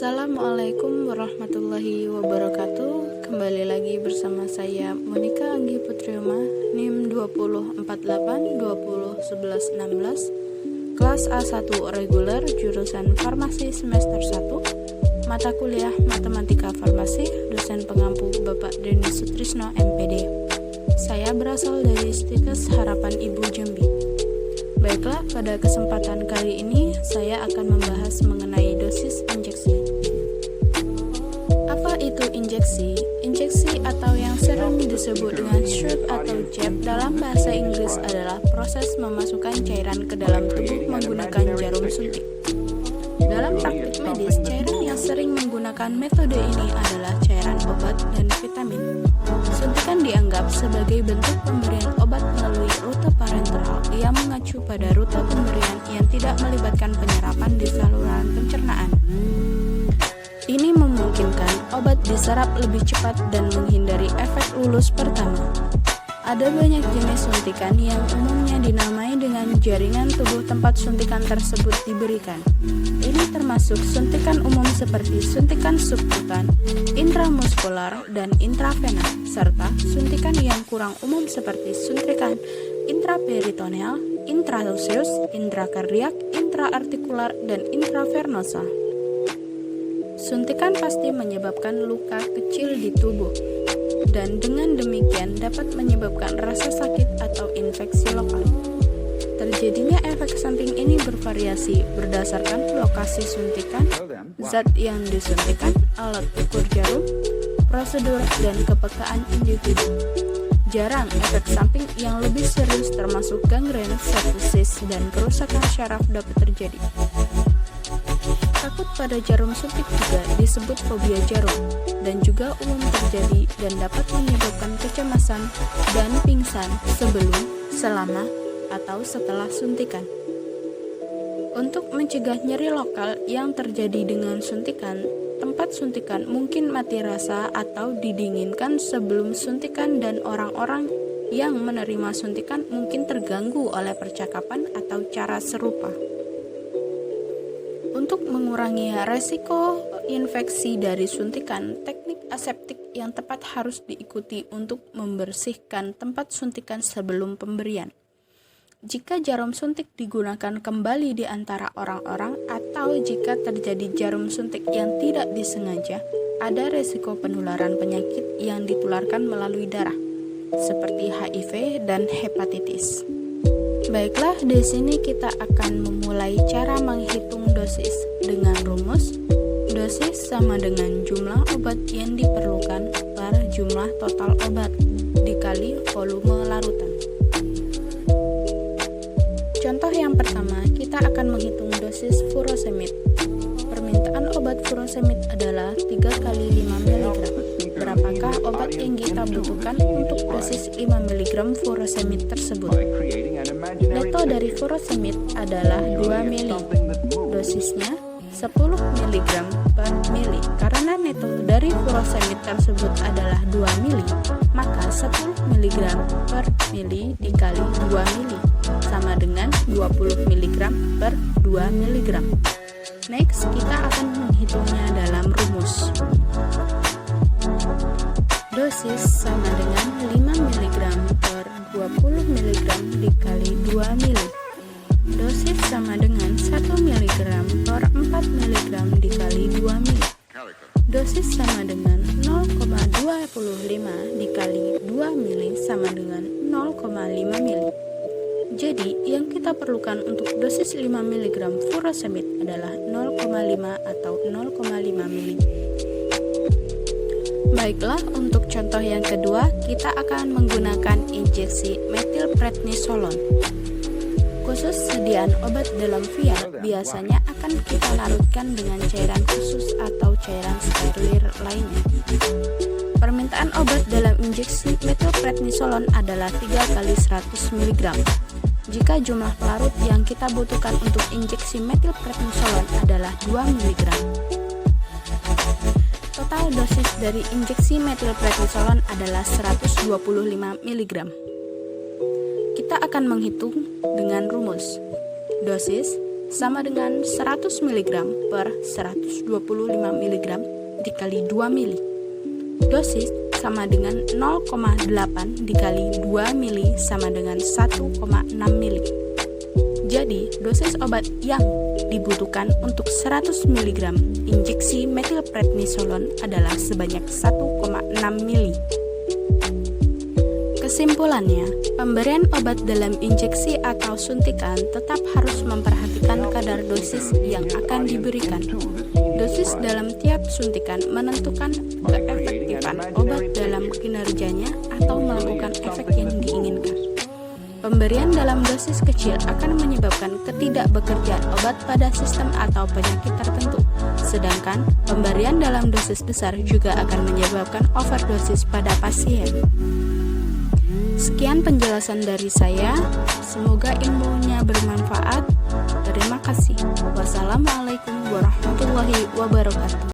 Assalamualaikum warahmatullahi wabarakatuh. Kembali lagi bersama saya Monika Anggi Putrioma, NIM 2048201116, kelas A1 reguler, jurusan Farmasi semester 1, mata kuliah Matematika Farmasi, dosen pengampu Bapak Denny Sutrisno MPD. Saya berasal dari Stikes Harapan Ibu Jambi. Baiklah, pada kesempatan kali ini saya akan membahas mengenai dosis injeksi. Apa itu injeksi? Injeksi atau yang sering disebut dengan shot atau jab dalam bahasa Inggris adalah proses memasukkan cairan ke dalam tubuh menggunakan jarum suntik. Dalam praktik medis, cairan yang sering menggunakan metode ini adalah cairan obat dan vitamin. Suntikan dianggap sebagai bentuk pemberian obat melalui rute parenteral yang mengacu pada rute pemberian yang tidak melibatkan penyerapan di saluran pencernaan. Ini memungkinkan obat diserap lebih cepat dan menghindari efek lulus pertama. Ada banyak jenis suntikan yang umumnya dinamai dengan jaringan tubuh tempat suntikan tersebut diberikan. Ini termasuk suntikan umum seperti suntikan subkutan, intramuskular, dan intravena, serta suntikan yang kurang umum seperti suntikan intraperitoneal, intraoseus, intrakardiak, intraartikular, dan intravenosa. Suntikan pasti menyebabkan luka kecil di tubuh, dan dengan demikian dapat menyebabkan rasa sakit atau infeksi lokal. Terjadinya efek samping ini bervariasi berdasarkan lokasi suntikan, zat yang disuntikan, alat ukur jarum, prosedur, dan kepekaan individu. Jarang efek samping yang lebih serius termasuk gangren, sepsis, dan kerusakan syaraf dapat terjadi. Takut pada jarum suntik juga disebut fobia jarum, dan juga umum terjadi dan dapat menyebabkan kecemasan dan pingsan sebelum, selama, atau setelah suntikan. Untuk mencegah nyeri lokal yang terjadi dengan suntikan, tempat suntikan mungkin mati rasa atau didinginkan sebelum suntikan, dan orang-orang yang menerima suntikan mungkin terganggu oleh percakapan atau cara serupa. Untuk mengurangi resiko infeksi dari suntikan, teknik aseptik yang tepat harus diikuti untuk membersihkan tempat suntikan sebelum pemberian. Jika jarum suntik digunakan kembali di antara orang-orang atau jika terjadi jarum suntik yang tidak disengaja, ada resiko penularan penyakit yang ditularkan melalui darah, seperti HIV dan hepatitis. Baiklah, di sini kita akan memulai cara menghitung dosis dengan rumus dosis sama dengan jumlah obat yang diperlukan per jumlah total obat dikali volume larutan. Contoh yang pertama, kita akan menghitung dosis furosemid. Permintaan obat furosemid adalah 3 kali 5 mg. Berapakah obat yang kita butuhkan untuk dosis 5 mg furosemid tersebut? Neto dari furosemid adalah 2 mili. Dosisnya 10 mg per mili. Karena neto dari furosemid tersebut adalah 2 mili, maka 10 mg per mili dikali 2 mili sama dengan 20 mg per 2 mg. Next, kita akan menghitungnya dalam rumus. Dosis sama dengan 5 mg per 20 mg dikali 2 mili. Dosis sama dengan 1 mg per 4 mg dikali 2 mili. Dosis sama dengan 0,25 dikali 2 mili sama dengan 0,5 mili. Jadi, yang kita perlukan untuk dosis 5 mg furosemid adalah 0,5 atau 0,5 mili. Baiklah, untuk contoh yang kedua, kita akan menggunakan injeksi metilprednisolon. Khusus sediaan obat dalam vial biasanya akan kita larutkan dengan cairan khusus atau cairan steril lainnya. Permintaan obat dalam injeksi metilprednisolon adalah 3 kali 100 mg. Jika jumlah pelarut yang kita butuhkan untuk injeksi metilprednisolon adalah 2 mg. Total dosis dari injeksi metilprednisolon adalah 125 mg. Kita akan menghitung dengan rumus. Dosis sama dengan 100 mg per 125 mg dikali 2 mili. Dosis sama dengan 0,8 dikali 2 mili sama dengan 1,6 mili. Jadi, dosis obat yang dibutuhkan untuk 100 mg injeksi metilprednisolon adalah sebanyak 1,6 mili. Kesimpulannya, pemberian obat dalam injeksi atau suntikan tetap harus memperhatikan kadar dosis yang akan diberikan. Dosis dalam tiap suntikan menentukan keefektifan obat dalam kinerjanya atau melakukan efek yang diinginkan. Pemberian dalam dosis kecil akan menyebabkan ketidakbekerjaan obat pada sistem atau penyakit tertentu, sedangkan pemberian dalam dosis besar juga akan menyebabkan overdosis pada pasien. Sekian penjelasan dari saya, semoga ilmunya bermanfaat. Terima kasih. Wassalamualaikum warahmatullahi wabarakatuh.